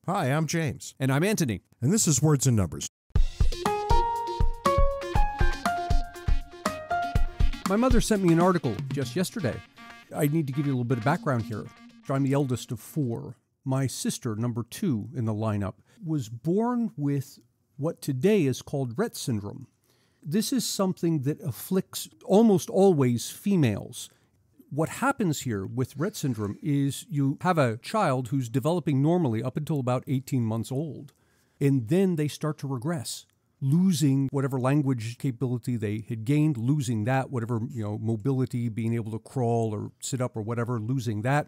Hi, I'm James. And I'm Antony. And this is Words and Numbers. My mother sent me an article just yesterday. I need to give you a little bit of background here. I'm the eldest of four. My sister, number 2 in the lineup, was born with what today is called Rett syndrome. This is something that afflicts almost always females. What happens here with Rett syndrome is you have a child who's developing normally up until about 18 months old, and then they start to regress, losing whatever language capability they had gained, losing that, whatever, mobility, being able to crawl or sit up or whatever, losing that.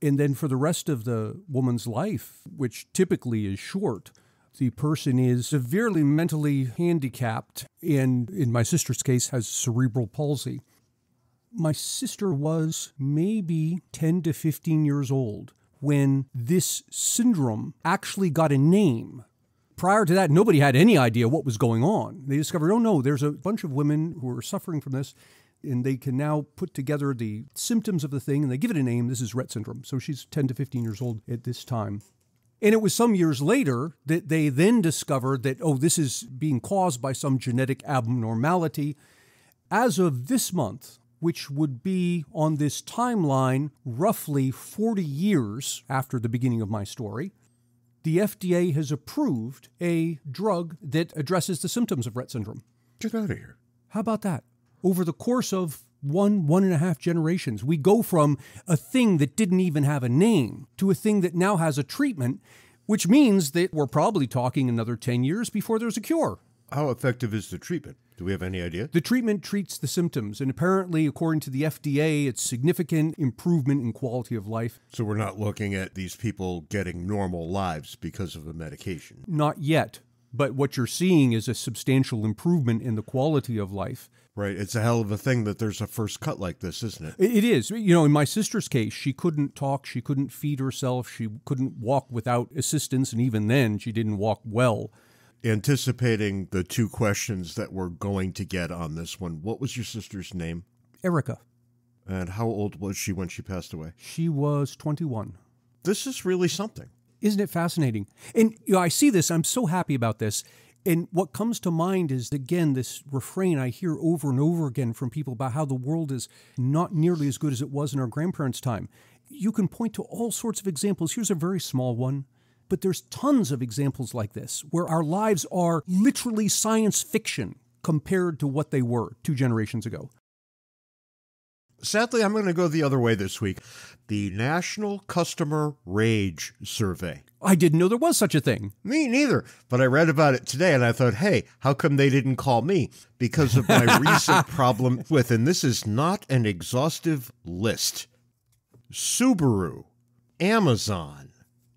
And then for the rest of the woman's life, which typically is short, the person is severely mentally handicapped and, in my sister's case, has cerebral palsy. My sister was maybe 10 to 15 years old when this syndrome actually got a name. Prior to that, nobody had any idea what was going on. They discovered, oh no, there's a bunch of women who are suffering from this, and they can now put together the symptoms of the thing, and they give it a name. This is Rett syndrome. So she's 10 to 15 years old at this time. And it was some years later that they then discovered that, this is being caused by some genetic abnormality. As of this month, which would be on this timeline roughly 40 years after the beginning of my story, the FDA has approved a drug that addresses the symptoms of Rett syndrome. Get out of here. How about that? Over the course of 1.5 generations, we go from a thing that didn't even have a name to a thing that now has a treatment, which means that we're probably talking another 10 years before there's a cure. How effective is the treatment? Do we have any idea? The treatment treats the symptoms, and apparently, according to the FDA, it's significant improvement in quality of life. So we're not looking at these people getting normal lives because of a medication? Not yet, but what you're seeing is a substantial improvement in the quality of life. Right. It's a hell of a thing that there's a first cut like this, isn't it? It is. In my sister's case, she couldn't talk, she couldn't feed herself, she couldn't walk without assistance, and even then, she didn't walk well. Anticipating the 2 questions that we're going to get on this one, what was your sister's name? Erica. And how old was she when she passed away? She was 21. This is really something. Isn't it fascinating? And I see this, I'm so happy about this. And what comes to mind is, again, this refrain I hear over and over again from people about how the world is not nearly as good as it was in our grandparents' time. You can point to all sorts of examples. Here's a very small one. But there's tons of examples like this where our lives are literally science fiction compared to what they were 2 generations ago. Sadly, I'm going to go the other way this week. The National Customer Rage Survey. I didn't know there was such a thing. Me neither. But I read about it today and I thought, hey, how come they didn't call me? Because of my recent problem with, and this is not an exhaustive list, Subaru, Amazon,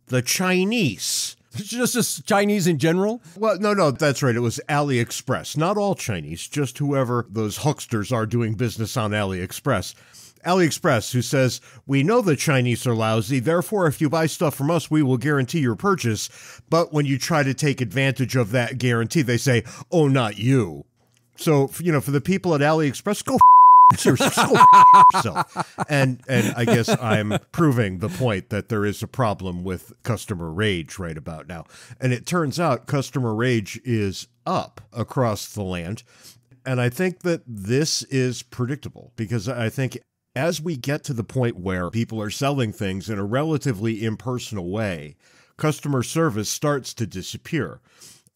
the Chinese. Just Chinese in general? Well, no, that's right. It was AliExpress. Not all Chinese, just whoever those hucksters are doing business on AliExpress. AliExpress, who says, we know the Chinese are lousy, therefore if you buy stuff from us, we will guarantee your purchase. But when you try to take advantage of that guarantee, they say, oh, not you. So, for the people at AliExpress, go yourself. And I guess I'm proving the point that there is a problem with customer rage right about now. And it turns out customer rage is up across the land. And I think that this is predictable because I think as we get to the point where people are selling things in a relatively impersonal way, customer service starts to disappear.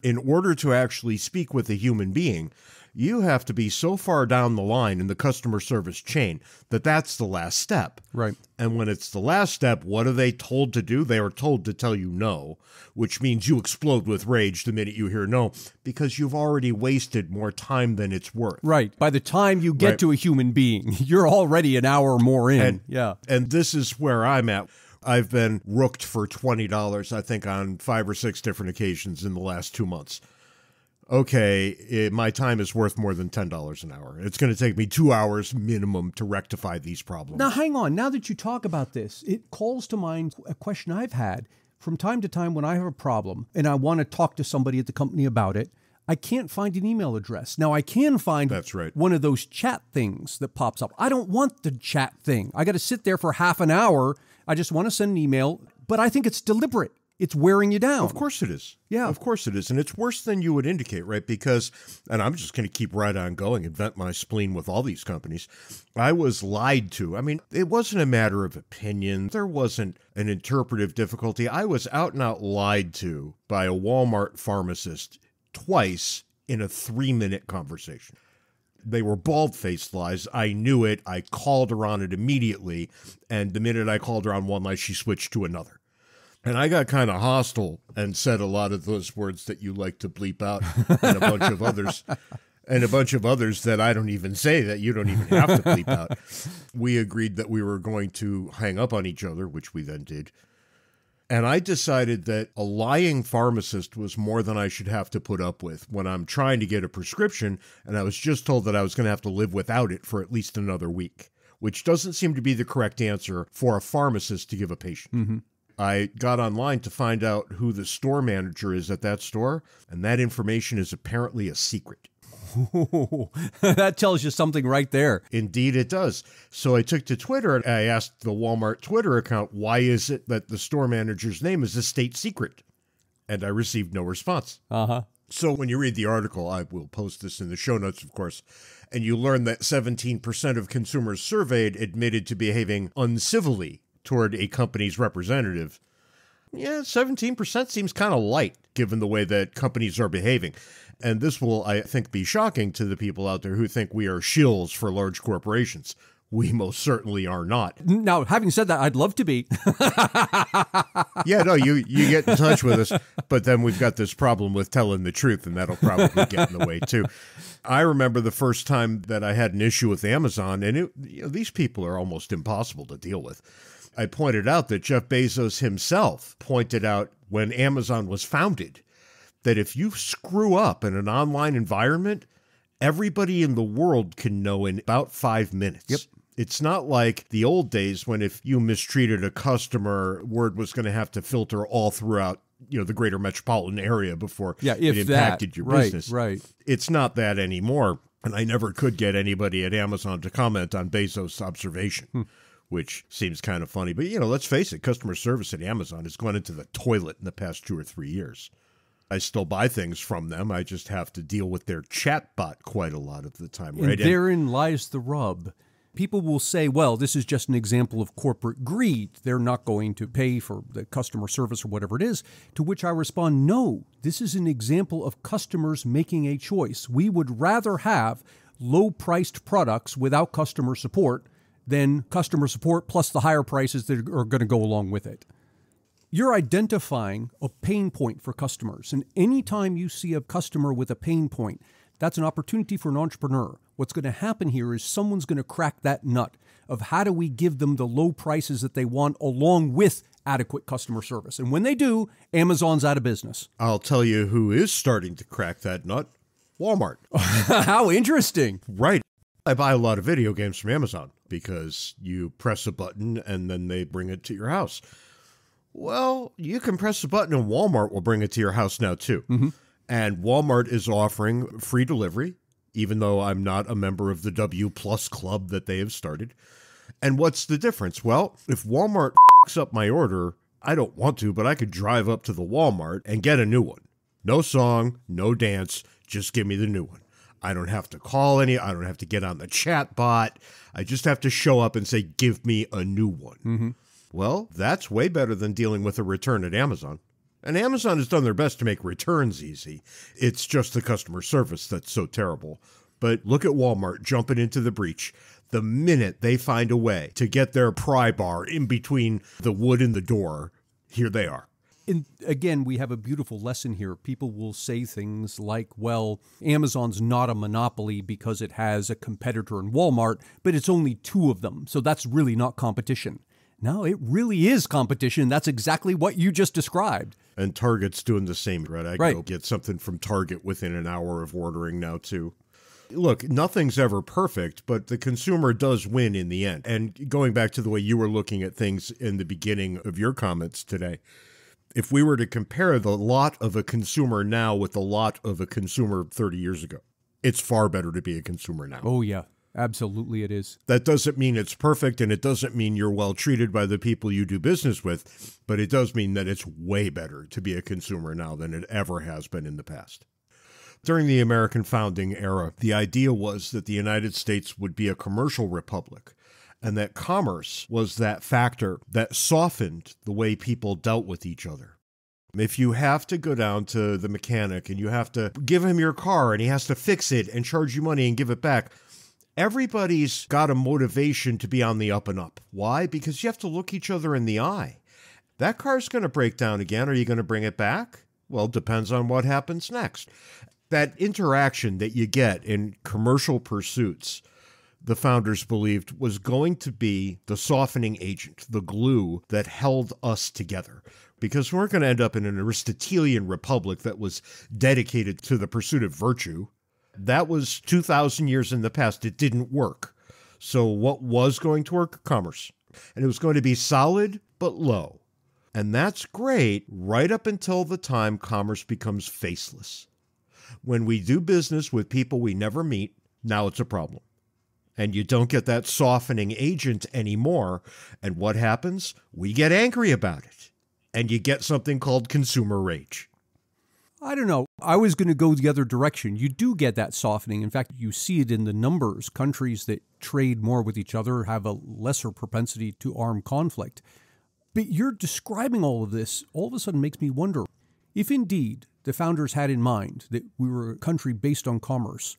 In order to actually speak with a human being, you have to be so far down the line in the customer service chain that that's the last step. Right. And when it's the last step, what are they told to do? They are told to tell you no, which means you explode with rage the minute you hear no, because you've already wasted more time than it's worth. Right. By the time you get to a human being, you're already an hour or more in. And this is where I'm at. I've been rooked for $20, I think, on 5 or 6 different occasions in the last 2 months. Okay, my time is worth more than $10 an hour. It's going to take me 2 hours minimum to rectify these problems. Now, hang on. Now that you talk about this, it calls to mind a question I've had from time to time when I have a problem and I want to talk to somebody at the company about it. I can't find an email address. Now, I can find one of those chat things that pops up. I don't want the chat thing. I got to sit there for half an hour. I just want to send an email, but I think it's deliberate. it's wearing you down. Of course it is. Yeah. Of course it is. And it's worse than you would indicate, right? Because, and I'm just going to keep right on going and vent my spleen with all these companies, I was lied to. I mean, it wasn't a matter of opinion. There wasn't an interpretive difficulty. I was out and out lied to by a Walmart pharmacist twice in a 3-minute conversation. They were bald-faced lies. I knew it. I called her on it immediately. And the minute I called her on one lie, she switched to another. And I got kind of hostile and said a lot of those words that you like to bleep out and a bunch of others. And a bunch of others that I don't even say, that you don't even have to bleep out. We agreed that we were going to hang up on each other, which we then did. And I decided that a lying pharmacist was more than I should have to put up with when I'm trying to get a prescription, and I was just told that I was going to have to live without it for at least another week, which doesn't seem to be the correct answer for a pharmacist to give a patient. Mm-hmm. I got online to find out who the store manager is at that store, and that information is apparently a secret. That tells you something right there. Indeed it does. So I took to Twitter and I asked the Walmart Twitter account, why is it that the store manager's name is a state secret? And I received no response. Uh-huh. So when you read the article, I will post this in the show notes, of course, and you learn that 17% of consumers surveyed admitted to behaving uncivilly toward a company's representative. Yeah, 17% seems kind of light, given the way that companies are behaving. And this will, I think, be shocking to the people out there who think we are shills for large corporations. We most certainly are not. Now, having said that, I'd love to be. Yeah, no, you get in touch with us, but then we've got this problem with telling the truth, and that'll probably get in the way, too. I remember the first time that I had an issue with Amazon, and these people are almost impossible to deal with. I pointed out that Jeff Bezos himself pointed out when Amazon was founded that if you screw up in an online environment, everybody in the world can know in about 5 minutes. Yep. It's not like the old days when if you mistreated a customer, word was going to have to filter all throughout, the greater metropolitan area before it impacted your business. Right. It's not that anymore. And I never could get anybody at Amazon to comment on Bezos' observation. Which seems kind of funny. But, let's face it, customer service at Amazon has gone into the toilet in the past 2 or 3 years. I still buy things from them. I just have to deal with their chatbot quite a lot of the time, right? And therein lies the rub. People will say, well, this is just an example of corporate greed. They're not going to pay for the customer service or whatever it is, to which I respond, no, this is an example of customers making a choice. We would rather have low-priced products without customer support than customer support plus the higher prices that are going to go along with it. You're identifying a pain point for customers. And anytime you see a customer with a pain point, that's an opportunity for an entrepreneur. What's going to happen here is someone's going to crack that nut of how do we give them the low prices that they want along with adequate customer service. And when they do, Amazon's out of business. I'll tell you who is starting to crack that nut. Walmart. How interesting. Right. I buy a lot of video games from Amazon because you press a button and then they bring it to your house. Well, you can press a button and Walmart will bring it to your house now, too. Mm-hmm. And Walmart is offering free delivery, even though I'm not a member of the W Plus Club that they have started. And what's the difference? Well, if Walmart f***s up my order, I don't want to, but I could drive up to the Walmart and get a new one. No song, no dance, just give me the new one. I don't have to call I don't have to get on the chat bot. I just have to show up and say, give me a new one. Mm-hmm. Well, that's way better than dealing with a return at Amazon. And Amazon has done their best to make returns easy. It's just the customer service that's so terrible. But look at Walmart jumping into the breach. The minute they find a way to get their pry bar in between the wood and the door, here they are. And again, we have a beautiful lesson here. People will say things like, well, Amazon's not a monopoly because it has a competitor in Walmart, but it's only 2 of them. So that's really not competition. No, it really is competition. That's exactly what you just described. And Target's doing the same, right? I right. go get something from Target within an hour of ordering now, too. Look, nothing's ever perfect, but the consumer does win in the end. And going back to the way you were looking at things in the beginning of your comments today, if we were to compare the lot of a consumer now with the lot of a consumer 30 years ago, it's far better to be a consumer now. Oh, yeah. Absolutely it is. That doesn't mean it's perfect, and it doesn't mean you're well treated by the people you do business with, but it does mean that it's way better to be a consumer now than it ever has been in the past. During the American founding era, the idea was that the United States would be a commercial republic, and that commerce was that factor that softened the way people dealt with each other. If you have to go down to the mechanic and you have to give him your car and he has to fix it and charge you money and give it back, everybody's got a motivation to be on the up and up. Why? Because you have to look each other in the eye. That car's going to break down again. Are you going to bring it back? Well, it depends on what happens next. That interaction that you get in commercial pursuits, the founders believed was going to be the softening agent, the glue that held us together. Because we're going to end up in an Aristotelian republic that was dedicated to the pursuit of virtue. That was 2,000 years in the past. It didn't work. So what was going to work? Commerce. And it was going to be solid but low. And that's great right up until the time commerce becomes faceless. When we do business with people we never meet, now it's a problem. And you don't get that softening agent anymore. And what happens? We get angry about it. And you get something called consumer rage. I don't know. I was going to go the other direction. You do get that softening. In fact, you see it in the numbers. Countries that trade more with each other have a lesser propensity to armed conflict. But you're describing all of this, all of a sudden makes me wonder, if indeed the founders had in mind that we were a country based on commerce,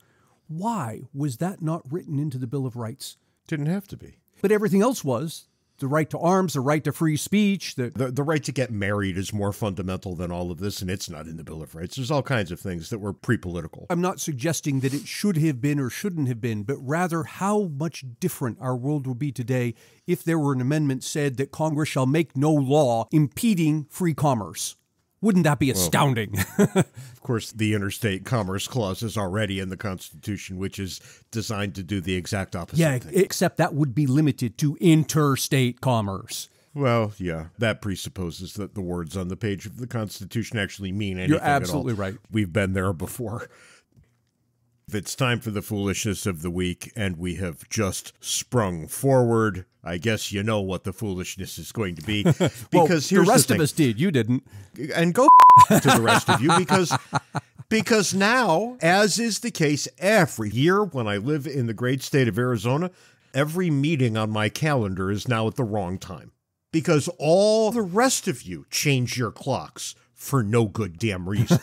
why was that not written into the Bill of Rights? Didn't have to be. But everything else was. The right to arms, the right to free speech. The right to get married is more fundamental than all of this, and it's not in the Bill of Rights. There's all kinds of things that were pre-political. I'm not suggesting that it should have been or shouldn't have been, but rather how much different our world would be today if there were an amendment said that Congress shall make no law impeding free commerce. Wouldn't that be astounding? Of course, the Interstate Commerce Clause is already in the Constitution, which is designed to do the exact opposite thing. Except that would be limited to interstate commerce. Well, yeah, that presupposes that the words on the page of the Constitution actually mean anything at all. You're absolutely right. We've been there before. It's time for the foolishness of the week, and we have just sprung forward. I guess you know what the foolishness is going to be. Because well, here's the rest thing. Of us did. You didn't. And go to the rest of you, because now, as is the case every year when I live in the great state of Arizona, every meeting on my calendar is now at the wrong time. Because all the rest of you change your clocks for no good damn reason.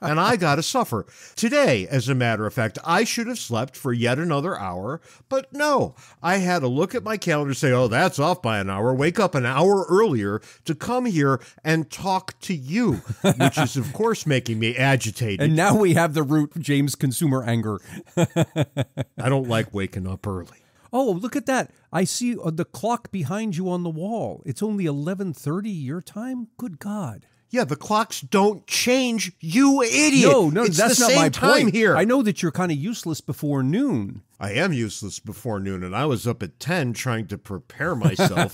And I got to suffer. Today, as a matter of fact, I should have slept for yet another hour, but no. I had to look at my calendar and say, oh, that's off by an hour, wake up an hour earlier to come here and talk to you, which is, of course, making me agitated. And now we have the root James consumer anger. I don't like waking up early. Oh, look at that. I see the clock behind you on the wall. It's only 11:30 your time? Good God. Yeah, the clocks don't change, you idiot. No, it's that's the not same my time point. here. I know that you're kind of useless before noon. I am useless before noon, and I was up at 10 trying to prepare myself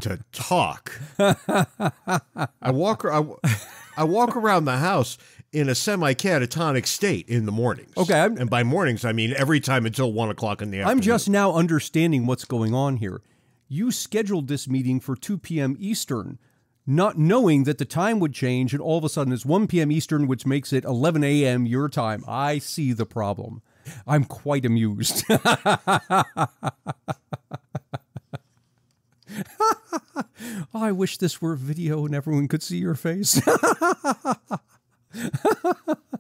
to talk. I walk around the house in a semi-catatonic state in the mornings. Okay. And by mornings, I mean every time until 1 o'clock in the afternoon. I'm just now understanding what's going on here. You scheduled this meeting for 2 p.m. Eastern, not knowing that the time would change, and all of a sudden it's 1 p.m. Eastern, which makes it 11 a.m. your time. I see the problem. I'm quite amused. I wish this were video and everyone could see your face.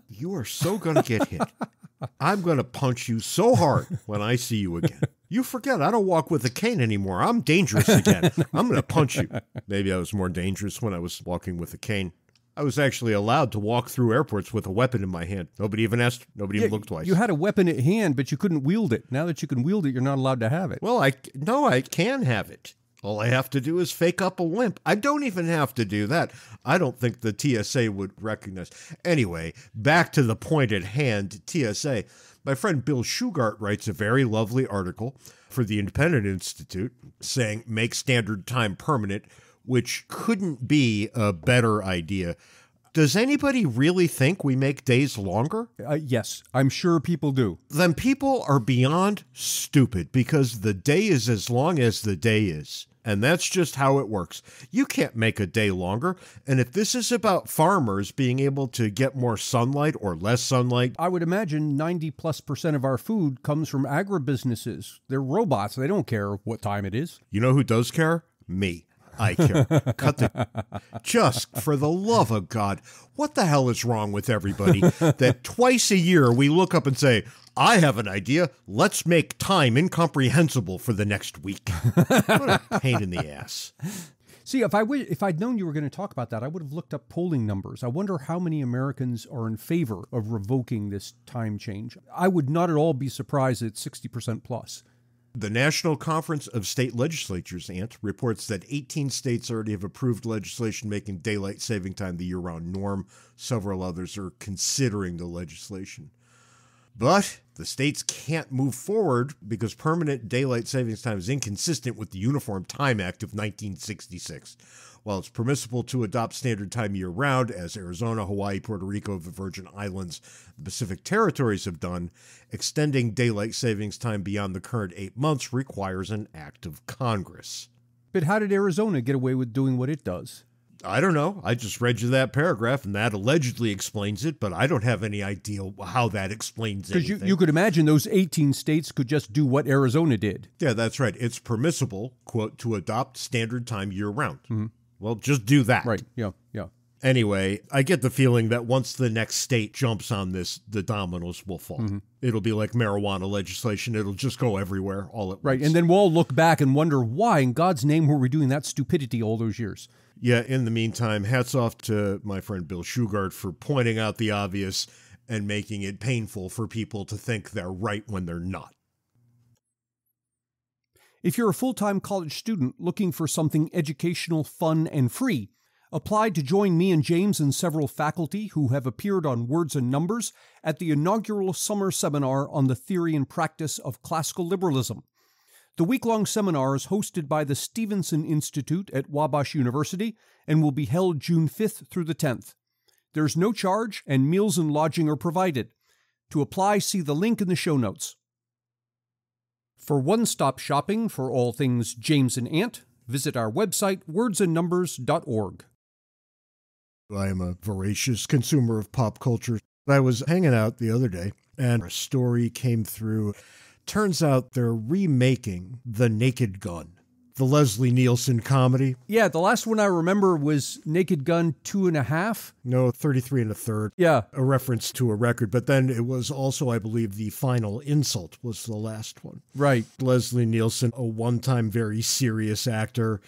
You are so going to get hit. I'm going to punch you so hard when I see you again. You forget, I don't walk with a cane anymore. I'm dangerous again. I'm going to punch you. Maybe I was more dangerous when I was walking with a cane. I was actually allowed to walk through airports with a weapon in my hand. Nobody even asked. Nobody even looked twice. You had a weapon at hand, but you couldn't wield it. Now that you can wield it, you're not allowed to have it. Well, I can have it. All I have to do is fake up a limp. I don't even have to do that. I don't think the TSA would recognize. Anyway, back to the point at hand, TSA. My friend Bill Shugart writes a very lovely article for the Independent Institute saying, make standard time permanent, which couldn't be a better idea. Does anybody really think we make days longer? Yes, I'm sure people do. Then people are beyond stupid, because the day is as long as the day is. And that's just how it works. You can't make a day longer. And if this is about farmers being able to get more sunlight or less sunlight, I would imagine 90+% of our food comes from agribusinesses. They're robots. They don't care what time it is. you know who does care? Me. I care. Just for the love of God, what the hell is wrong with everybody that twice a year we look up and say, I have an idea. Let's make time incomprehensible for the next week. What a pain in the ass. See, if I'd known you were going to talk about that, I would have looked up polling numbers. I wonder how many Americans are in favor of revoking this time change. I would not at all be surprised at 60% plus. The National Conference of State Legislatures, ANT, reports that 18 states already have approved legislation making daylight saving time the year-round norm. Several others are considering the legislation. But the states can't move forward because permanent daylight savings time is inconsistent with the Uniform Time Act of 1966. While it's permissible to adopt standard time year-round, as Arizona, Hawaii, Puerto Rico, the Virgin Islands, the Pacific Territories have done, extending daylight savings time beyond the current 8 months requires an act of Congress. But how did Arizona get away with doing what it does? I don't know. I just read you that paragraph, and that allegedly explains it, but I don't have any idea how that explains anything. Because you could imagine those 18 states could just do what Arizona did. Yeah, that's right. It's permissible, quote, to adopt standard time year-round. Mm-hmm. Well, just do that. Right, yeah. Anyway, I get the feeling that once the next state jumps on this, the dominoes will fall. Mm-hmm. It'll be like marijuana legislation. It'll just go everywhere all at once. Right, and then we'll all look back and wonder, why in God's name were we doing that stupidity all those years? Yeah, in the meantime, hats off to my friend Bill Shugart for pointing out the obvious and making it painful for people to think they're right when they're not. If you're a full-time college student looking for something educational, fun, and free, apply to join me and James and several faculty who have appeared on Words and Numbers at the inaugural summer seminar on the theory and practice of classical liberalism. The week-long seminar is hosted by the Stevenson Institute at Wabash University and will be held June 5th through the 10th. There's no charge, and meals and lodging are provided. To apply, see the link in the show notes. For one-stop shopping for all things James and Ant, visit our website, wordsandnumbers.org. I am a voracious consumer of pop culture. I was hanging out the other day, and a story came through. Turns out they're remaking The Naked Gun, the Leslie Nielsen comedy. Yeah, the last one I remember was Naked Gun 2.5. No, 33 1/3. Yeah. A reference to a record. But then it was also, I believe, The Final Insult was the last one. Right. Leslie Nielsen, a one-time very serious actor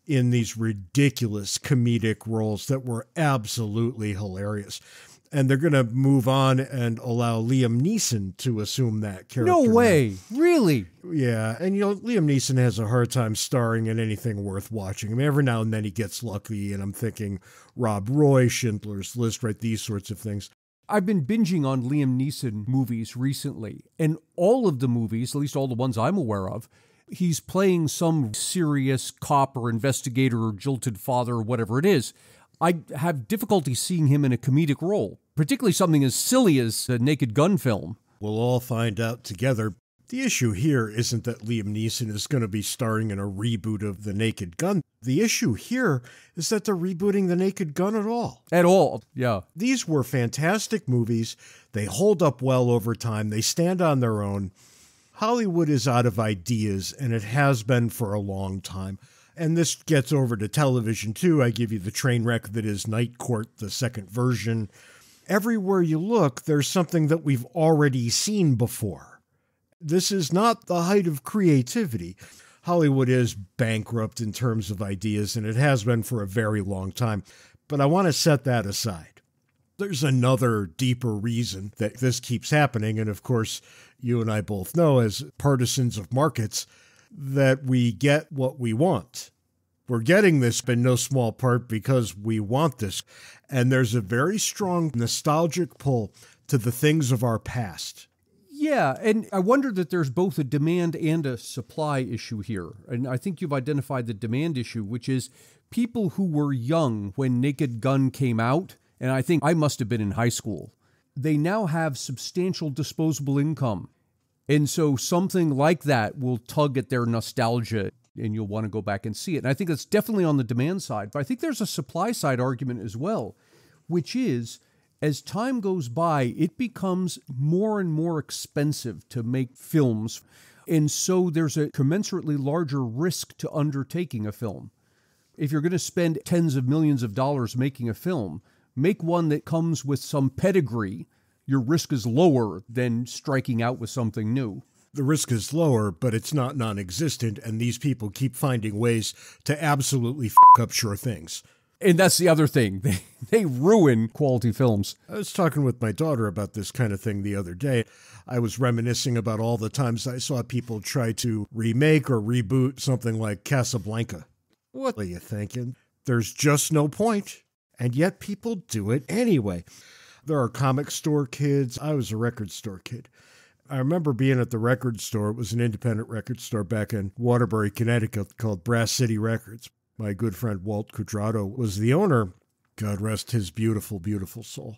in these ridiculous comedic roles that were absolutely hilarious. And they're going to move on and allow Liam Neeson to assume that character. No way. Really? Yeah. And, Liam Neeson has a hard time starring in anything worth watching. I mean, every now and then he gets lucky, and I'm thinking Rob Roy, Schindler's List, right? These sorts of things. I've been binging on Liam Neeson movies recently, and all of the movies, at least all the ones I'm aware of, he's playing some serious cop or investigator or jilted father or whatever it is. I have difficulty seeing him in a comedic role, particularly something as silly as a Naked Gun film. We'll all find out together. The issue here isn't that Liam Neeson is going to be starring in a reboot of The Naked Gun. The issue here is that they're rebooting The Naked Gun at all. At all, yeah. These were fantastic movies. They hold up well over time. They stand on their own. Hollywood is out of ideas, and it has been for a long time. And this gets over to television, too. I give you the train wreck that is Night Court, the second version. Everywhere you look, there's something that we've already seen before. This is not the height of creativity. Hollywood is bankrupt in terms of ideas, and it has been for a very long time. But I want to set that aside. There's another deeper reason that this keeps happening, and of course, you and I both know as partisans of markets that we get what we want. We're getting this in no small part because we want this. And there's a very strong nostalgic pull to the things of our past. Yeah, and I wonder that there's both a demand and a supply issue here. And I think you've identified the demand issue, which is people who were young when Naked Gun came out and I think I must have been in high school. They now have substantial disposable income. And so something like that will tug at their nostalgia, and you'll want to go back and see it. And I think that's definitely on the demand side. But I think there's a supply side argument as well, which is, as time goes by, it becomes more and more expensive to make films. And so there's a commensurately larger risk to undertaking a film. If you're going to spend tens of millions of dollars making a film, make one that comes with some pedigree. Your risk is lower than striking out with something new. The risk is lower, but it's not non-existent, and these people keep finding ways to absolutely up sure things. And that's the other thing. They ruin quality films. I was talking with my daughter about this kind of thing the other day. I was reminiscing about all the times I saw people try to remake or reboot something like Casablanca. What are you thinking? There's just no point. And yet people do it anyway. There are comic store kids. I was a record store kid. I remember being at the record store. It was an independent record store back in Waterbury, Connecticut, called Brass City Records. My good friend Walt Quadrado was the owner. God rest his beautiful, beautiful soul.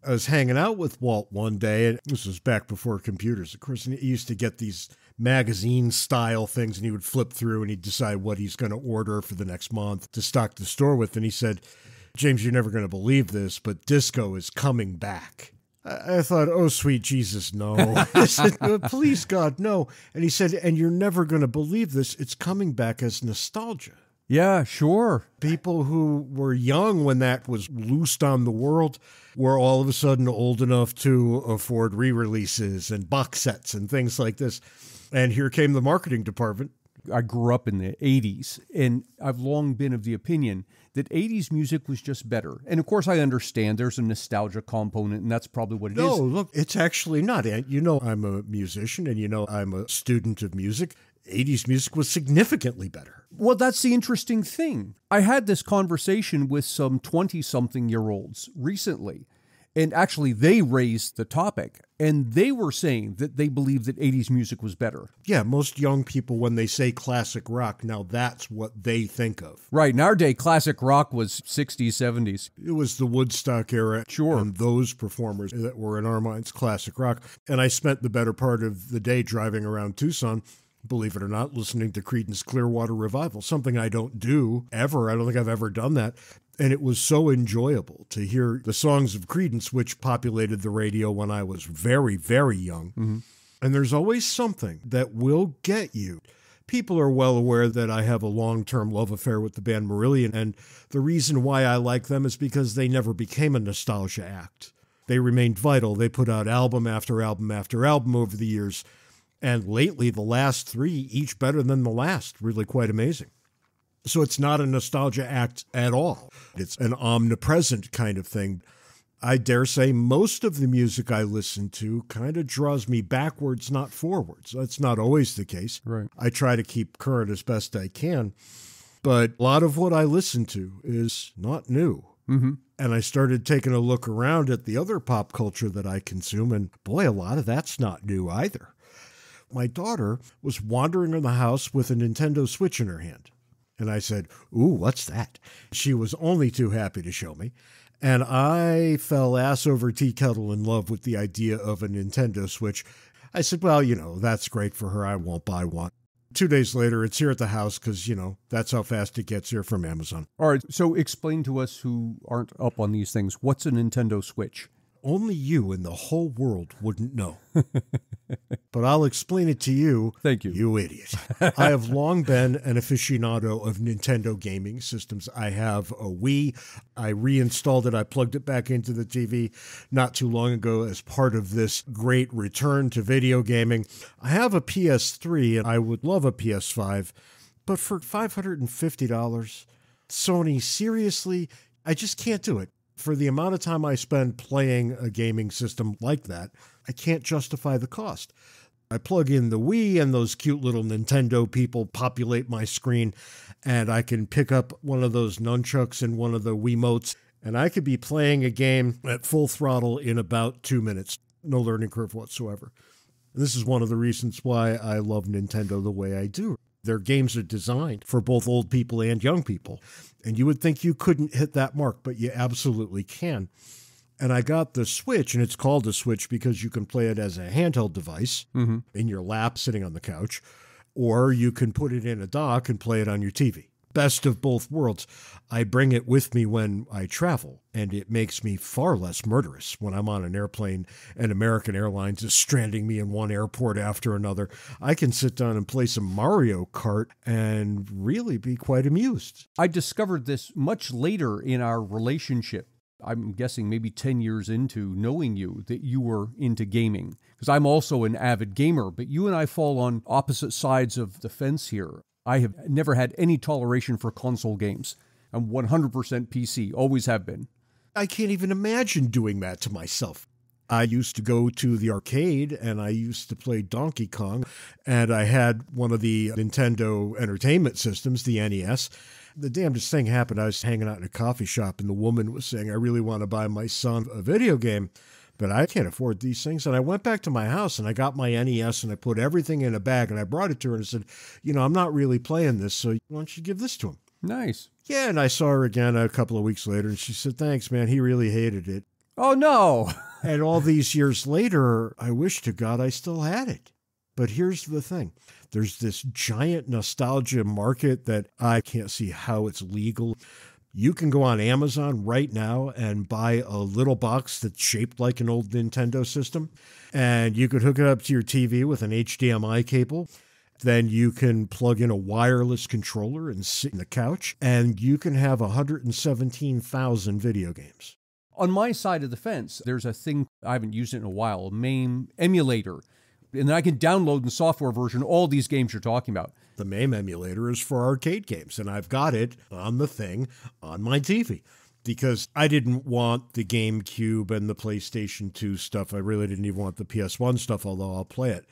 I was hanging out with Walt one day, and this was back before computers, of course, and he used to get these magazine-style things, and he would flip through, and he'd decide what he's going to order for the next month to stock the store with. And he said, "James, you're never going to believe this, but disco is coming back." I thought, oh, sweet Jesus, no. I said, please, God, no. And he said, and you're never going to believe this. It's coming back as nostalgia. Yeah, sure. People who were young when that was loosed on the world were all of a sudden old enough to afford re-releases and box sets and things like this. And here came the marketing department. I grew up in the 80s, and I've long been of the opinion that 80s music was just better. And of course, I understand there's a nostalgia component, and that's probably what it is. No, look, it's actually not. You know I'm a musician, and you know I'm a student of music. 80s music was significantly better. Well, that's the interesting thing. I had this conversation with some 20-something-year-olds recently, and actually they raised the topic, and they were saying that they believed that 80s music was better. Yeah, most young people, when they say classic rock, now that's what they think of. Right. In our day, classic rock was 60s, 70s. It was the Woodstock era. Sure. And those performers that were in our minds classic rock. And I spent the better part of the day driving around Tucson, believe it or not, listening to Creedence Clearwater Revival, something I don't do ever. I don't think I've ever done that. And it was so enjoyable to hear the songs of Creedence, which populated the radio when I was very, very young. Mm-hmm. And there's always something that will get you. People are well aware that I have a long-term love affair with the band Marillion, and the reason why I like them is because they never became a nostalgia act. They remained vital. They put out album after album after album over the years. And lately, the last three, each better than the last, really quite amazing. So it's not a nostalgia act at all. It's an omnipresent kind of thing. I dare say most of the music I listen to kind of draws me backwards, not forwards. That's not always the case. Right. I try to keep current as best I can. But a lot of what I listen to is not new. Mm-hmm. And I started taking a look around at the other pop culture that I consume, and boy, a lot of that's not new either. My daughter was wandering in the house with a Nintendo Switch in her hand. And I said, "Ooh, what's that?" She was only too happy to show me. And I fell ass over tea kettle in love with the idea of a Nintendo Switch. I said, well, that's great for her. I won't buy one. 2 days later, it's here at the house because, that's how fast it gets here from Amazon. All right, so explain to us who aren't up on these things. What's a Nintendo Switch? Only you in the whole world wouldn't know. But I'll explain it to you. Thank you. You idiot. I have long been an aficionado of Nintendo gaming systems. I have a Wii. I reinstalled it. I plugged it back into the TV not too long ago as part of this great return to video gaming. I have a PS3, and I would love a PS5. But for $550, Sony, seriously, I just can't do it. For the amount of time I spend playing a gaming system like that, I can't justify the cost. I plug in the Wii and those cute little Nintendo people populate my screen, and I can pick up one of those nunchucks and one of the Wiimotes, and I could be playing a game at full throttle in about 2 minutes. No learning curve whatsoever. And this is one of the reasons why I love Nintendo the way I do. Their games are designed for both old people and young people. And you would think you couldn't hit that mark, but you absolutely can. And I got the Switch, and it's called a Switch because you can play it as a handheld device in your lap sitting on the couch, or you can put it in a dock and play it on your TV. Best of both worlds. I bring it with me when I travel, and it makes me far less murderous when I'm on an airplane and American Airlines is stranding me in one airport after another. I can sit down and play some Mario Kart and really be quite amused. I discovered this much later in our relationship. I'm guessing maybe 10 years into knowing you, that you were into gaming. Because I'm also an avid gamer, but you and I fall on opposite sides of the fence here. I have never had any toleration for console games. I'm 100% PC, always have been. I can't even imagine doing that to myself. I used to go to the arcade and I used to play Donkey Kong, and I had one of the Nintendo Entertainment Systems, the NES. The damnedest thing happened. I was hanging out in a coffee shop and the woman was saying, I really want to buy my son a video game, but I can't afford these things. And I went back to my house and I got my NES and I put everything in a bag and I brought it to her and said, I'm not really playing this, so why don't you give this to him? Nice. Yeah, and I saw her again a couple of weeks later and she said, thanks, man, he really hated it. Oh, no. And all these years later, I wish to God I still had it. But here's the thing. There's this giant nostalgia market that I can't see how it's legal. You can go on Amazon right now and buy a little box that's shaped like an old Nintendo system, and you could hook it up to your TV with an HDMI cable. Then you can plug in a wireless controller and sit on the couch, and you can have 117,000 video games. On my side of the fence, there's a thing, I haven't used it in a while, a MAME emulator. And then I can download in software version all these games you're talking about. The MAME emulator is for arcade games, and I've got it on the thing on my TV because I didn't want the GameCube and the PlayStation 2 stuff. I really didn't even want the PS1 stuff, although I'll play it.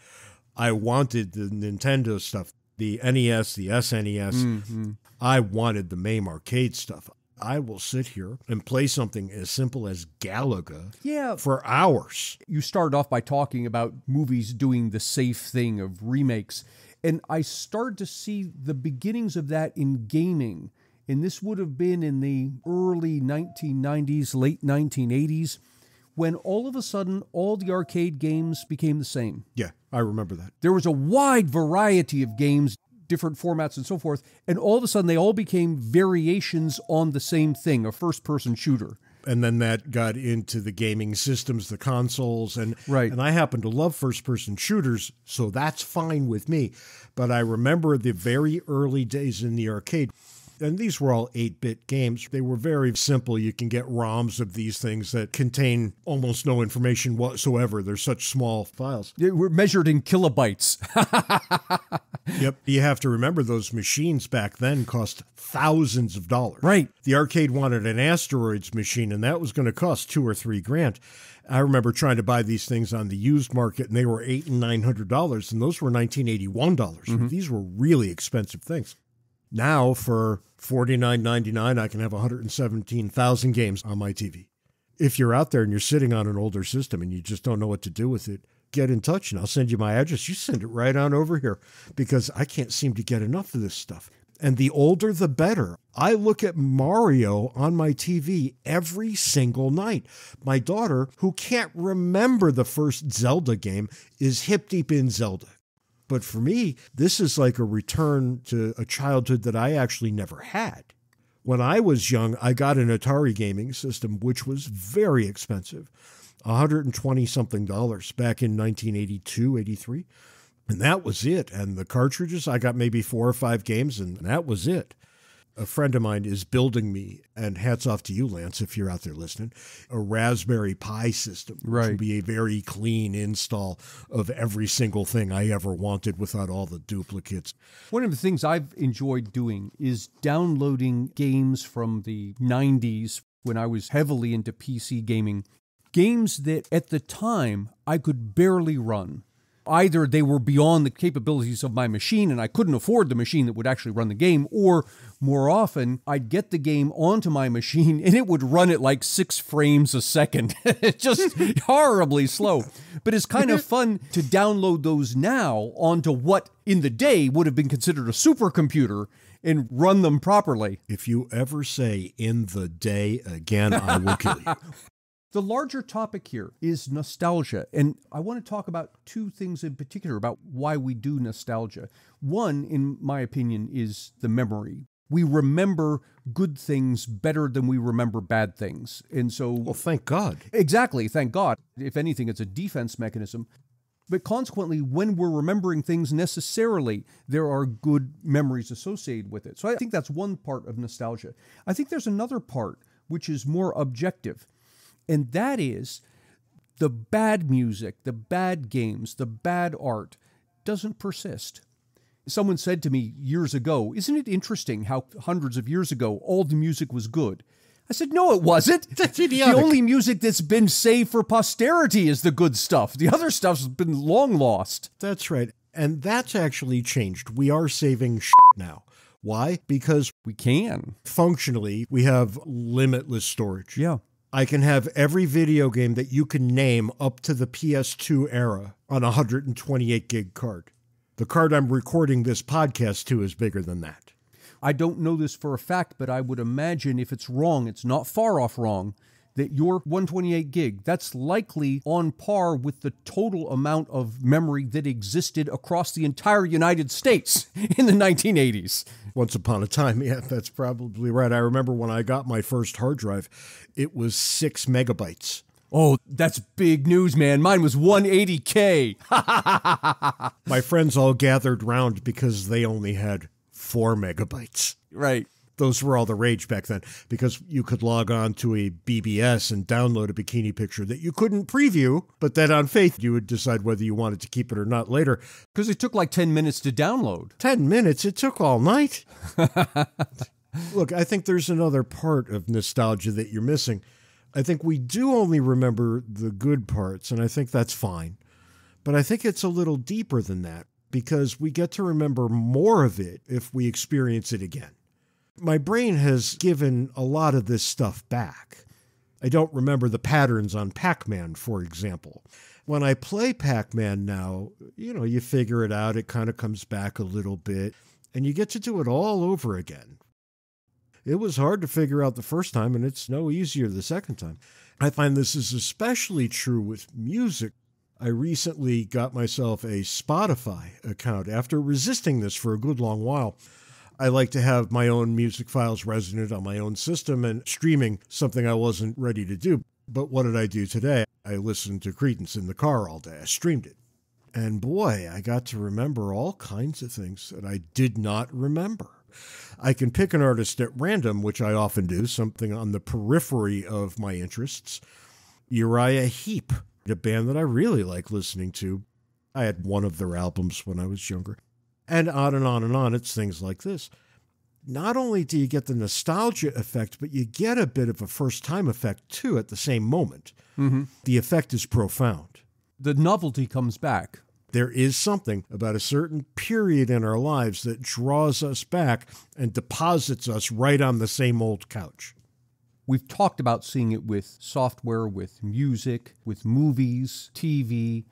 I wanted the Nintendo stuff, the NES, the SNES. Mm-hmm. I wanted the MAME arcade stuff. I will sit here and play something as simple as Galaga for hours. You started off by talking about movies doing the safe thing of remakes, and I started to see the beginnings of that in gaming, and this would have been in the early 1990s, late 1980s, when all of a sudden all the arcade games became the same. Yeah, I remember that. There was a wide variety of games, different formats and so forth, and all of a sudden they all became variations on the same thing, a first-person shooter. And then that got into the gaming systems, the consoles, and right. And I happen to love first-person shooters, so that's fine with me. But I remember the very early days in the arcade, and these were all 8-bit games. They were very simple. You can get ROMs of these things that contain almost no information whatsoever. They're such small files. They were measured in kilobytes. Yep. You have to remember those machines back then cost thousands of dollars. Right. The arcade wanted an Asteroids machine, and that was going to cost $2,000 or $3,000. I remember trying to buy these things on the used market, and they were $800 and $900, and those were $1981. Mm-hmm. These were really expensive things. Now, for $49.99, I can have 117,000 games on my TV. If you're out there and you're sitting on an older system and you just don't know what to do with it, get in touch and I'll send you my address. You send it right on over here because I can't seem to get enough of this stuff. And the older, the better. I look at Mario on my TV every single night. My daughter, who can't remember the first Zelda game, is hip deep in Zelda. But for me, this is like a return to a childhood that I actually never had. When I was young, I got an Atari gaming system, which was very expensive, $120-something back in 1982, 83. And that was it. And the cartridges, I got maybe 4 or 5 games, and that was it. A friend of mine is building me, and hats off to you, Lance, if you're out there listening, a Raspberry Pi system, which will be a very clean install of every single thing I ever wanted without all the duplicates. One of the things I've enjoyed doing is downloading games from the 90s when I was heavily into PC gaming, games that at the time I could barely run. Either they were beyond the capabilities of my machine and I couldn't afford the machine that would actually run the game, or more often, I'd get the game onto my machine and it would run at like 6 frames a second. It's just horribly slow. But it's kind of fun to download those now onto what in the day would have been considered a supercomputer and run them properly. If you ever say "in the day" again, I will kill you. The larger topic here is nostalgia, and I want to talk about 2 things in particular about why we do nostalgia. One, in my opinion, is the memory. We remember good things better than we remember bad things. And so... Well, thank God. Exactly, thank God. If anything, it's a defense mechanism. But consequently, when we're remembering things necessarily, there are good memories associated with it. So I think that's one part of nostalgia. I think there's another part which is more objective. And that is the bad music, the bad games, the bad art doesn't persist. Someone said to me years ago, isn't it interesting how hundreds of years ago all the music was good? I said, no, it wasn't. That's idiotic. The only music that's been saved for posterity is the good stuff. The other stuff's been long lost. That's right. And that's actually changed. We are saving now. Why? Because we can. Functionally, we have limitless storage. Yeah. I can have every video game that you can name up to the PS2 era on a 128 gig card. The card I'm recording this podcast to is bigger than that. I don't know this for a fact, but I would imagine if it's wrong, it's not far off wrong, that your 128 gig, that's likely on par with the total amount of memory that existed across the entire United States in the 1980s. Once upon a time, yeah, that's probably right. I remember when I got my first hard drive, it was 6 megabytes. Oh, that's big news, man. Mine was 180K. My friends all gathered round because they only had 4 megabytes. Right. Those were all the rage back then, because you could log on to a BBS and download a bikini picture that you couldn't preview, but that on faith you would decide whether you wanted to keep it or not later. Because it took like 10 minutes to download. 10 minutes? It took all night. Look, I think there's another part of nostalgia that you're missing. I think we do only remember the good parts, and I think that's fine. But I think it's a little deeper than that, because we get to remember more of it if we experience it again. My brain has given a lot of this stuff back. I don't remember the patterns on Pac-Man, for example. When I play Pac-Man now, you figure it out, it kind of comes back a little bit, and you get to do it all over again. It was hard to figure out the first time, and it's no easier the second time. I find this is especially true with music. I recently got myself a Spotify account after resisting this for a good long while. I like to have my own music files resident on my own system, and streaming something I wasn't ready to do. But what did I do today? I listened to Creedence in the car all day. I streamed it. And boy, I got to remember all kinds of things that I did not remember. I can pick an artist at random, which I often do, something on the periphery of my interests. Uriah Heep, a band that I really like listening to. I had one of their albums when I was younger. And on and on and on. It's things like this. Not only do you get the nostalgia effect, but you get a bit of a first-time effect, too, at the same moment. Mm-hmm. The effect is profound. The novelty comes back. There is something about a certain period in our lives that draws us back and deposits us right on the same old couch. We've talked about seeing it with software, with music, with movies, TV.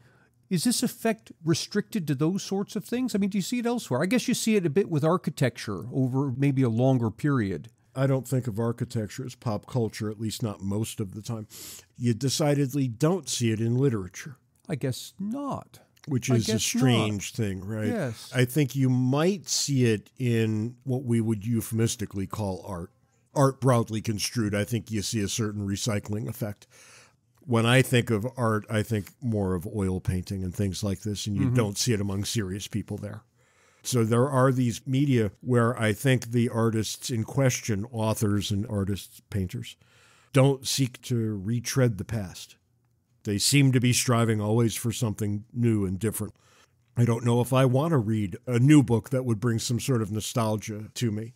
Is this effect restricted to those sorts of things? I mean, do you see it elsewhere? I guess you see it a bit with architecture over maybe a longer period. I don't think of architecture as pop culture, at least not most of the time. You decidedly don't see it in literature. I guess not. Which is a strange thing, right? Yes. I think you might see it in what we would euphemistically call art. Art broadly construed, I think you see a certain recycling effect. When I think of art, I think more of oil painting and things like this, and you don't see it among serious people there. So there are these media where I think the artists in question, authors and artists, painters, don't seek to retread the past. They seem to be striving always for something new and different. I don't know if I want to read a new book that would bring some sort of nostalgia to me.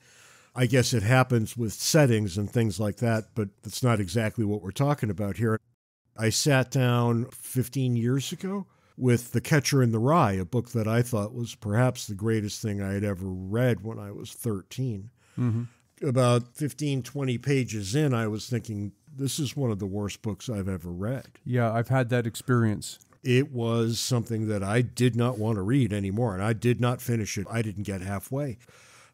I guess it happens with settings and things like that, but that's not exactly what we're talking about here. I sat down 15 years ago with The Catcher in the Rye, a book that I thought was perhaps the greatest thing I had ever read when I was 13. Mm-hmm. About 15, 20 pages in, I was thinking, this is one of the worst books I've ever read. Yeah, I've had that experience. It was something that I did not want to read anymore, and I did not finish it. I didn't get halfway.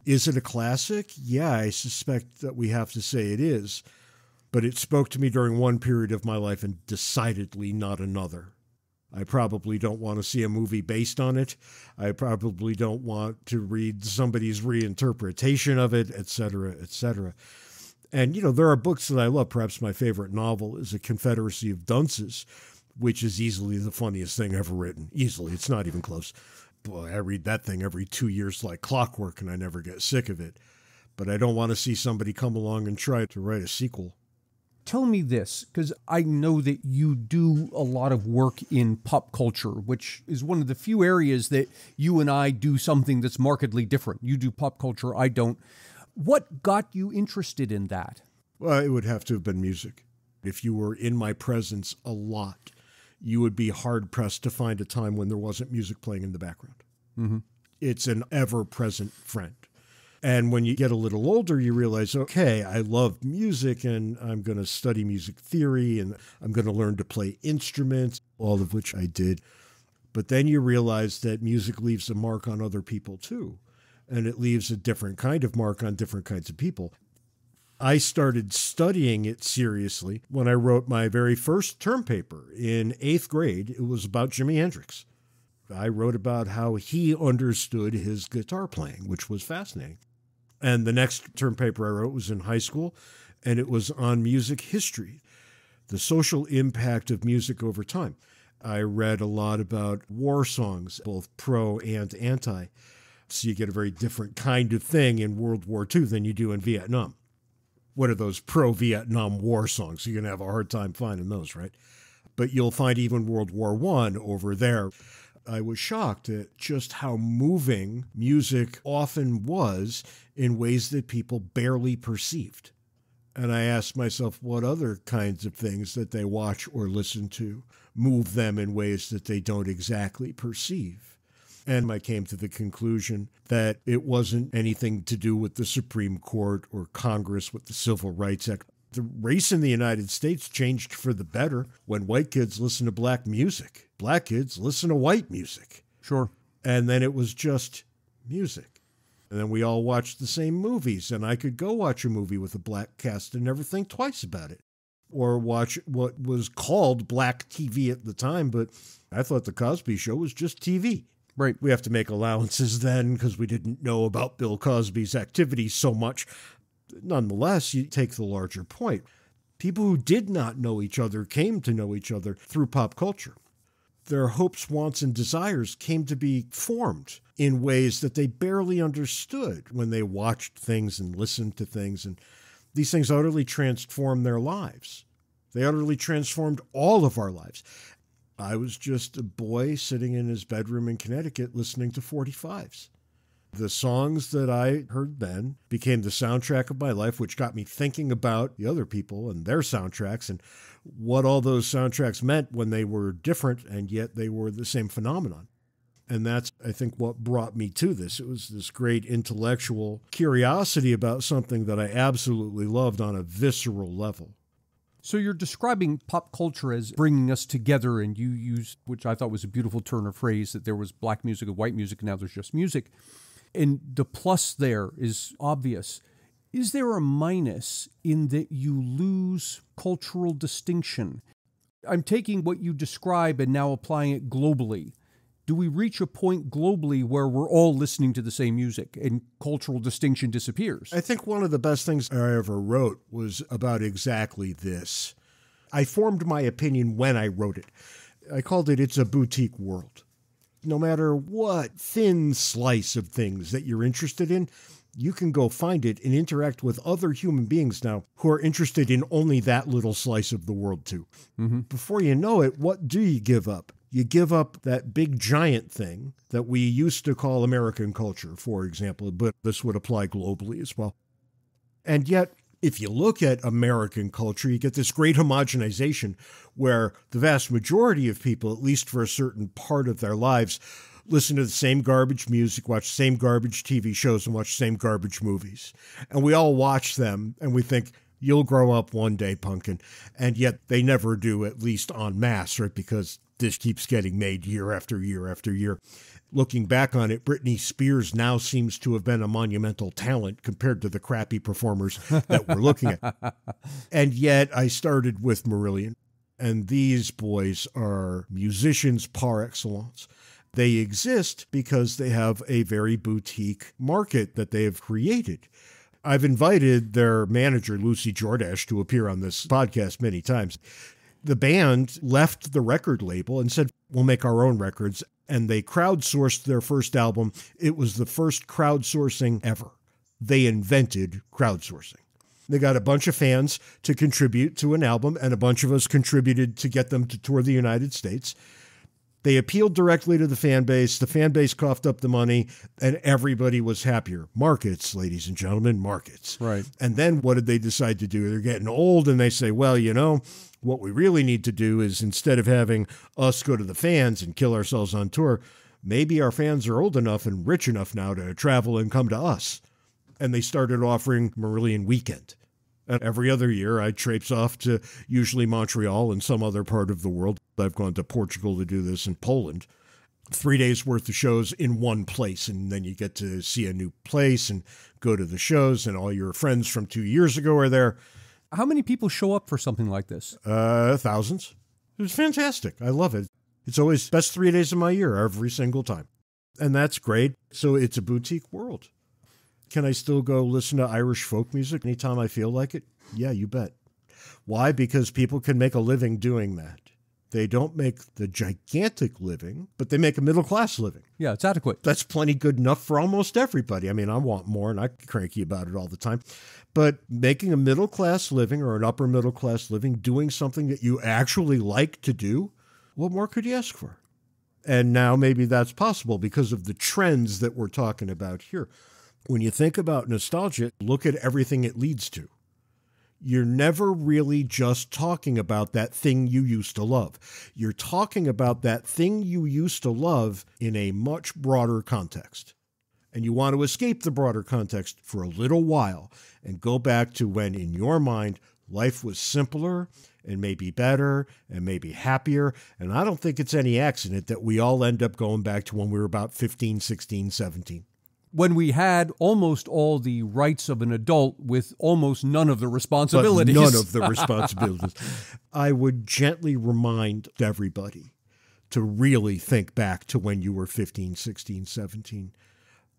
Is it a classic? Yeah, I suspect that we have to say it is. But it spoke to me during one period of my life and decidedly not another. I probably don't want to see a movie based on it. I probably don't want to read somebody's reinterpretation of it, etc., etc. And, there are books that I love. Perhaps my favorite novel is A Confederacy of Dunces, which is easily the funniest thing ever written. Easily. It's not even close. Boy, I read that thing every 2 years like clockwork, and I never get sick of it. But I don't want to see somebody come along and try to write a sequel. Tell me this, because I know that you do a lot of work in pop culture, which is one of the few areas that you and I do something that's markedly different. You do pop culture, I don't. What got you interested in that? Well, it would have to have been music. If you were in my presence a lot, you would be hard-pressed to find a time when there wasn't music playing in the background. Mm-hmm. It's an ever-present friend. And when you get a little older, you realize, okay, I love music and I'm going to study music theory and I'm going to learn to play instruments, all of which I did. But then you realize that music leaves a mark on other people too. And it leaves a different kind of mark on different kinds of people. I started studying it seriously when I wrote my very first term paper in 8th grade. It was about Jimi Hendrix. I wrote about how he understood his guitar playing, which was fascinating. And the next term paper I wrote was in high school, and it was on music history, the social impact of music over time. I read a lot about war songs, both pro and anti. So you get a very different kind of thing in World War II than you do in Vietnam. What are those pro-Vietnam War songs? You're going to have a hard time finding those, right? But you'll find even World War I over there. I was shocked at just how moving music often was in ways that people barely perceived. And I asked myself what other kinds of things that they watch or listen to move them in ways that they don't exactly perceive. And I came to the conclusion that it wasn't anything to do with the Supreme Court or Congress with the Civil Rights Act. The race in the United States changed for the better when white kids listen to black music. Black kids listen to white music. Sure. And then it was just music. And then we all watched the same movies, and I could go watch a movie with a black cast and never think twice about it. Or watch what was called black TV at the time, but I thought The Cosby Show was just TV. Right. We have to make allowances then because we didn't know about Bill Cosby's activities so much. Nonetheless, you take the larger point. People who did not know each other came to know each other through pop culture. Their hopes, wants, and desires came to be formed in ways that they barely understood when they watched things and listened to things. And these things utterly transformed their lives. They utterly transformed all of our lives. I was just a boy sitting in his bedroom in Connecticut listening to 45s. The songs that I heard then became the soundtrack of my life, which got me thinking about the other people and their soundtracks and what all those soundtracks meant when they were different and yet they were the same phenomenon. And that's, I think, what brought me to this. It was this great intellectual curiosity about something that I absolutely loved on a visceral level. So you're describing pop culture as bringing us together, and you used, which I thought was a beautiful turn of phrase, that there was black music and white music, and now there's just music. And the plus there is obvious. Is there a minus in that you lose cultural distinction? I'm taking what you describe and now applying it globally. Do we reach a point globally where we're all listening to the same music and cultural distinction disappears? I think one of the best things I ever wrote was about exactly this. I formed my opinion when I wrote it. I called it It's a Boutique World. No matter what thin slice of things that you're interested in, you can go find it and interact with other human beings now who are interested in only that little slice of the world too. Mm-hmm. Before you know it, what do you give up? You give up that big giant thing that we used to call American culture, for example, but this would apply globally as well. And yet If you look at American culture, you get this great homogenization where the vast majority of people, at least for a certain part of their lives, listen to the same garbage music, watch the same garbage TV shows, and watch the same garbage movies. And we all watch them, and we think, you'll grow up one day, pumpkin. And yet they never do, at least en masse, right? Because this keeps getting made year after year after year. Looking back on it, Britney Spears now seems to have been a monumental talent compared to the crappy performers that we're looking at. And yet I started with Marillion, and these boys are musicians par excellence. They exist because they have a very boutique market that they have created. I've invited their manager, Lucy Jordache, to appear on this podcast many times. The band left the record label and said, we'll make our own records. And they crowdsourced their first album. It was the first crowdsourcing ever. They invented crowdsourcing. They got a bunch of fans to contribute to an album, and a bunch of us contributed to get them to tour the United States. They appealed directly to the fan base. The fan base coughed up the money, and everybody was happier. Markets, ladies and gentlemen, markets. Right. And then what did they decide to do? They're getting old, and they say, well, you know, what we really need to do is, instead of having us go to the fans and kill ourselves on tour, maybe our fans are old enough and rich enough now to travel and come to us. And they started offering Marillion Weekend. And every other year, I traipse off to usually Montreal and some other part of the world. I've gone to Portugal to do this, and Poland. 3 days worth of shows in one place, and then you get to see a new place and go to the shows, and all your friends from 2 years ago are there. How many people show up for something like this? Thousands. It was fantastic. I love it. It's always best 3 days of my year, every single time. And that's great. So it's a boutique world. Can I still go listen to Irish folk music anytime I feel like it? Yeah, you bet. Why? Because people can make a living doing that. They don't make the gigantic living, but they make a middle-class living. Yeah, it's adequate. That's plenty good enough for almost everybody. I mean, I want more, and I'm cranky about it all the time. But making a middle-class living or an upper-middle-class living, doing something that you actually like to do, what more could you ask for? And now maybe that's possible because of the trends that we're talking about here. When you think about nostalgia, look at everything it leads to. You're never really just talking about that thing you used to love. You're talking about that thing you used to love in a much broader context. And you want to escape the broader context for a little while and go back to when, in your mind, life was simpler and maybe better and maybe happier. And I don't think it's any accident that we all end up going back to when we were about 15, 16, 17. When we had almost all the rights of an adult with almost none of the responsibilities. But none of the responsibilities. I would gently remind everybody to really think back to when you were 15, 16, 17.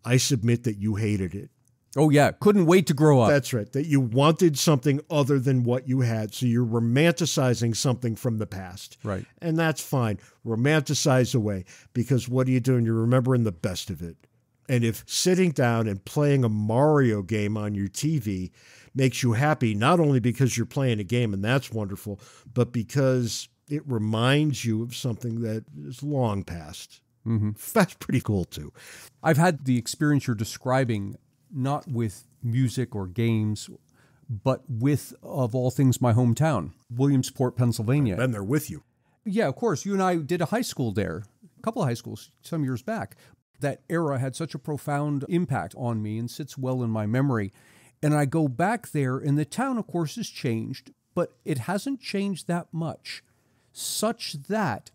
I submit that you hated it. Oh, yeah. Couldn't wait to grow up. That's right. That you wanted something other than what you had. So you're romanticizing something from the past. Right. And that's fine. Romanticize away. Because what are you doing? You're remembering the best of it. And if sitting down and playing a Mario game on your TV makes you happy, not only because you're playing a game and that's wonderful, but because it reminds you of something that is long past. Mm-hmm. That's pretty cool, too. I've had the experience you're describing, not with music or games, but with, of all things, my hometown, Williamsport, Pennsylvania. I've been there with you. Yeah, of course. You and I did a high school there, a couple of high schools some years back. That era had such a profound impact on me and sits well in my memory. And I go back there, and the town, of course, has changed, but it hasn't changed that much, such that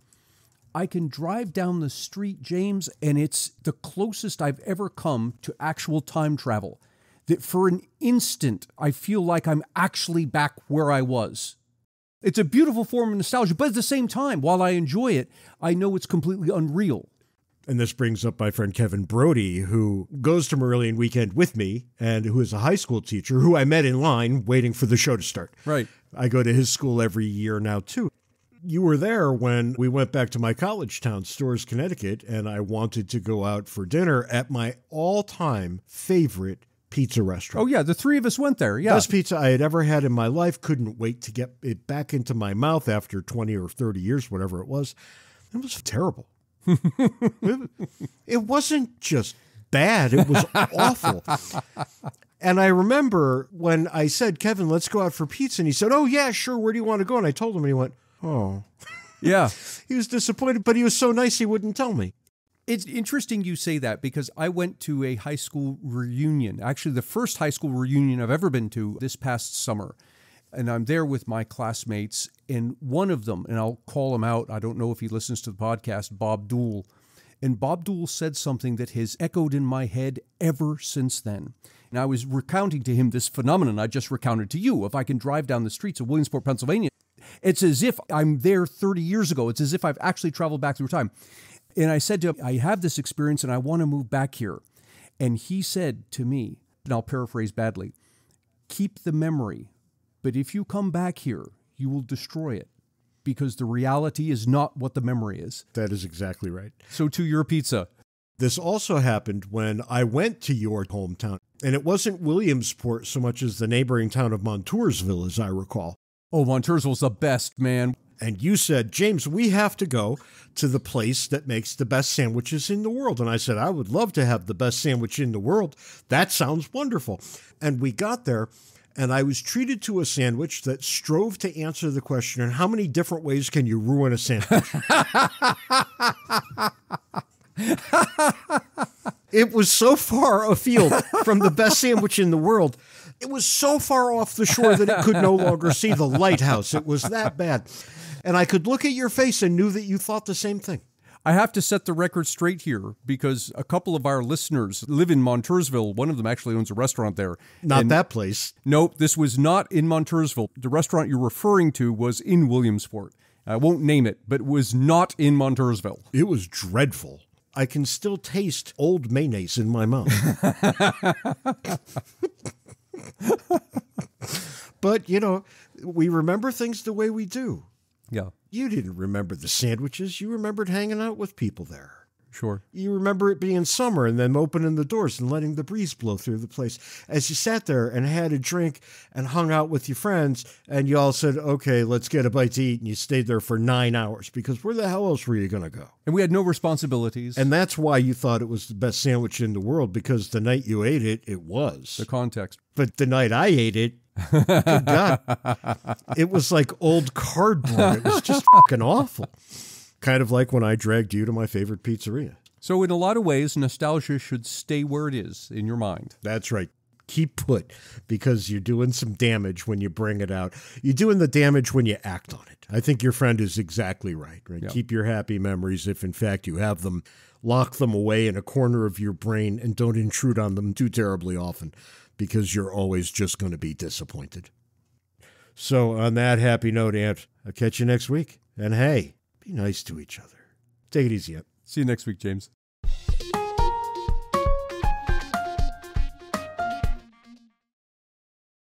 I can drive down the street, James, and it's the closest I've ever come to actual time travel. That for an instant, I feel like I'm actually back where I was. It's a beautiful form of nostalgia, but at the same time, while I enjoy it, I know it's completely unreal. And this brings up my friend Kevin Brody, who goes to Marillion Weekend with me and who is a high school teacher who I met in line waiting for the show to start. Right. I go to his school every year now, too. You were there when we went back to my college town, Storrs, Connecticut, and I wanted to go out for dinner at my all-time favorite pizza restaurant. Oh, yeah, the three of us went there, yeah. Best pizza I had ever had in my life. Couldn't wait to get it back into my mouth after 20 or 30 years, whatever it was. It was terrible. It wasn't just bad, it was awful. And I remember when I said, Kevin, let's go out for pizza. And he said, oh, yeah, sure. Where do you want to go? And I told him, and he went, oh. Yeah. He was disappointed, but he was so nice he wouldn't tell me. It's interesting you say that because I went to a high school reunion, actually the first high school reunion I've ever been to this past summer. And I'm there with my classmates, and one of them, and I'll call him out, I don't know if he listens to the podcast, Bob Dool. And Bob Dool said something that has echoed in my head ever since then. And I was recounting to him this phenomenon I just recounted to you. If I can drive down the streets of Williamsport, Pennsylvania, it's as if I'm there 30 years ago. It's as if I've actually traveled back through time. And I said to him, I have this experience and I want to move back here. And he said to me, and I'll paraphrase badly, keep the memory. But if you come back here, you will destroy it because the reality is not what the memory is. That is exactly right. So to your pizza. This also happened when I went to your hometown. And it wasn't Williamsport so much as the neighboring town of Montoursville, as I recall. Oh, Montoursville's the best, man. And you said, James, we have to go to the place that makes the best sandwiches in the world. And I said, I would love to have the best sandwich in the world. That sounds wonderful. And we got there, and I was treated to a sandwich that strove to answer the question, how many different ways can you ruin a sandwich? It was so far afield from the best sandwich in the world. It was so far off the shore that it could no longer see the lighthouse. It was that bad. And I could look at your face and knew that you thought the same thing. I have to set the record straight here because a couple of our listeners live in Montoursville. One of them actually owns a restaurant there. Not that place. Nope, this was not in Montoursville. The restaurant you're referring to was in Williamsport. I won't name it, but it was not in Montoursville. It was dreadful. I can still taste old mayonnaise in my mouth. But, you know, we remember things the way we do. Yeah. You didn't remember the sandwiches. You remembered hanging out with people there. Sure. You remember it being summer and them opening the doors and letting the breeze blow through the place. As you sat there and had a drink and hung out with your friends and you all said, okay, let's get a bite to eat. And you stayed there for 9 hours because where the hell else were you going to go? And we had no responsibilities. And that's why you thought it was the best sandwich in the world, because the night you ate it, it was. The context. But the night I ate it, good God, it was like old cardboard. It was just fucking awful. Kind of like when I dragged you to my favorite pizzeria. So in a lot of ways, nostalgia should stay where it is in your mind. That's right. Keep put, because you're doing some damage when you bring it out. You're doing the damage when you act on it. I think your friend is exactly right? Yeah. Keep your happy memories, if in fact you have them. Lock them away in a corner of your brain and don't intrude on them too terribly often, because you're always just going to be disappointed. So on that happy note, Ant, I'll catch you next week. And hey, be nice to each other. Take it easy, Ant. See you next week, James.